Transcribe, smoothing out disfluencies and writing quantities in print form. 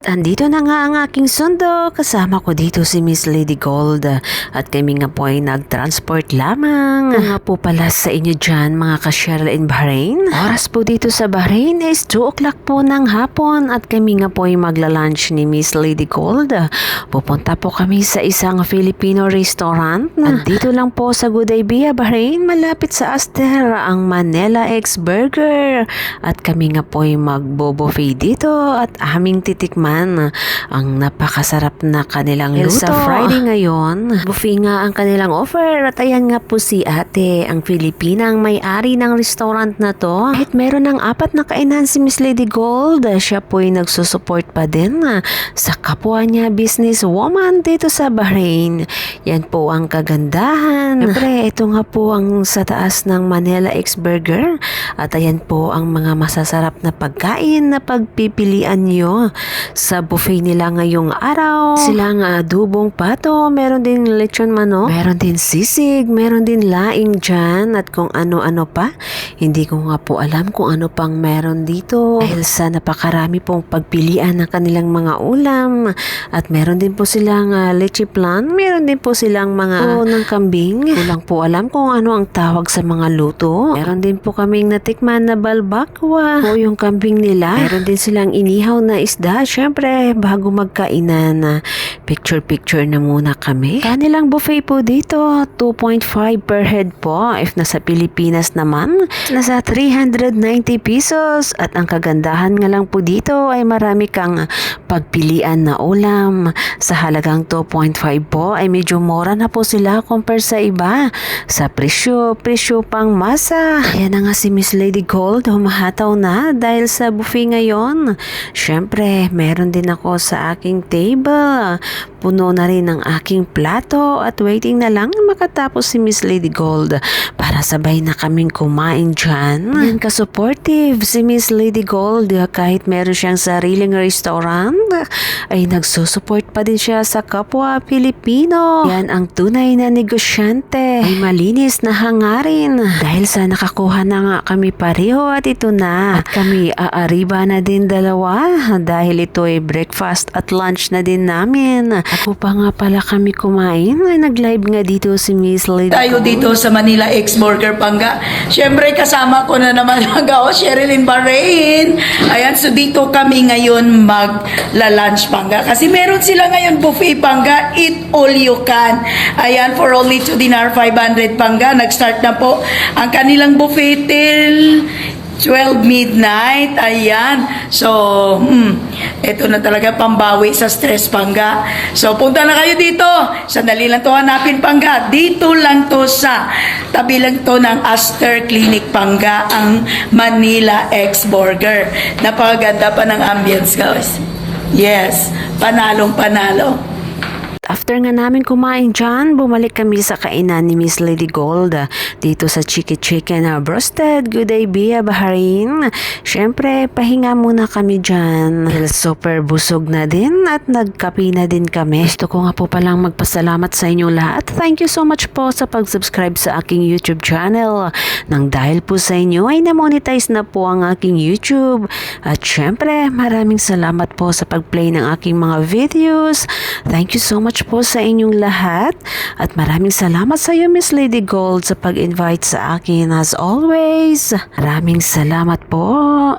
Andito na nga ang aking sundo, kasama ko dito si Miss Lady Gold at kami nga po ay nag-transport lamang. Kung nga po pala sa inyo dyan mga ka-Cheryl in Bahrain, oras po dito sa Bahrain is 2 o'clock po ng hapon at kami nga po ay magla-lunch ni Miss Lady Gold. Pupunta po kami sa isang Filipino restaurant at dito lang po sa Gudaybiyah, Bahrain, malapit sa Aster ang Manila X Burger at kami nga po ay magbo-buffet dito at aming titikman ang napakasarap na kanilang luto. Sa Friday ngayon, buffet nga ang kanilang offer at ayan nga po si ate, ang Filipinang may-ari ng restaurant na to. Kahit meron ng 4 na kainan si Miss Lady Gold, siya po ay nagsusupport pa din sa kapwa niya business woman dito sa Bahrain. Yan po ang kagandahan. Siyempre, ito nga po ang sa taas ng Manila X Burger at ayan po ang mga masasarap na pagkain na pagpipilian nyo sa buffet nila ngayong araw. Silang adubong pato, meron din lechon manok, meron din sisig, meron din laing dyan at kung ano-ano pa. Hindi ko nga po alam kung ano pang meron dito dahil sa napakarami pong pagpilian ng kanilang mga ulam at meron din po silang leche plan, meron din po silang mga ng kambing. Kulang po alam kung ano ang tawag sa mga luto. Meron din po kaming natikman na balbakwa o yung kambing nila. Meron din silang inihaw na isda. Siyempre, bago magkainan, picture-picture na muna kami. Kanilang buffet po dito, 2.5 per head po. If nasa Pilipinas naman, nasa 390 pesos. At ang kagandahan nga lang po dito ay marami kang pagpilian na ulam. Sa halagang 2.5 po ay medyo mura na po sila compare sa iba. Sa presyo pang masa. Ayan na nga si Miss Lady Gold, humahataw na dahil sa buffet ngayon. Siyempre, meron din ako sa aking table. Puno na rin ang aking plato at waiting na lang makatapos si Miss Lady Gold para sabay na kaming kumain dyan. Yan ka-supportive si Miss Lady Gold kahit meron siyang sariling restaurant ay nagsusupport pa din siya sa kapwa Pilipino. Yan ang tunay na negosyante. Ay malinis na hangarin dahil sa nakakuha na nga kami pareho at ito na. At kami aariba na din dalawa dahil ito ay breakfast at lunch na din namin. Ako pa nga pala kami kumain ay nag-live nga dito si Miss Lady Tayo dito sa Manila X Burger Pangga. Siyempre kasama ko na naman mag-o Cheryl in Bahrain. Ayan, so dito kami ngayon magla-lunch Pangga. Kasi meron sila ngayon buffet Pangga, eat all you can. Ayan, for only 2 dinar 500 Pangga. Nag-start na po ang kanilang buffet till 12 midnight. Ayan. So, ito na talaga pambawi sa stress Pangga. So, punta na kayo dito. Sandali lang to hanapin Pangga. Dito lang to sa tabi lang to ng Aster Clinic Pangga, ang Manila X Burger. Napakaganda pa ng ambience guys. Yes, panalong panalo. After nga namin kumain dyan, bumalik kami sa kainan ni Miss Lady Gold dito sa Chicken Broasted, Gudaybiyah, Bahrain. Siyempre, pahinga muna kami dyan. Super busog na din at nagkape na din kami. Gusto ko nga po palang magpasalamat sa inyo lahat. Thank you so much po sa pag-subscribe sa aking YouTube channel. Nang dahil po sa inyo ay na-monetize na po ang aking YouTube. At siyempre, maraming salamat po sa pag-play ng aking mga videos. Thank you so much po sa inyong lahat at maraming salamat sa iyo Miss Lady Gold sa pag-invite sa akin as always. Maraming salamat po.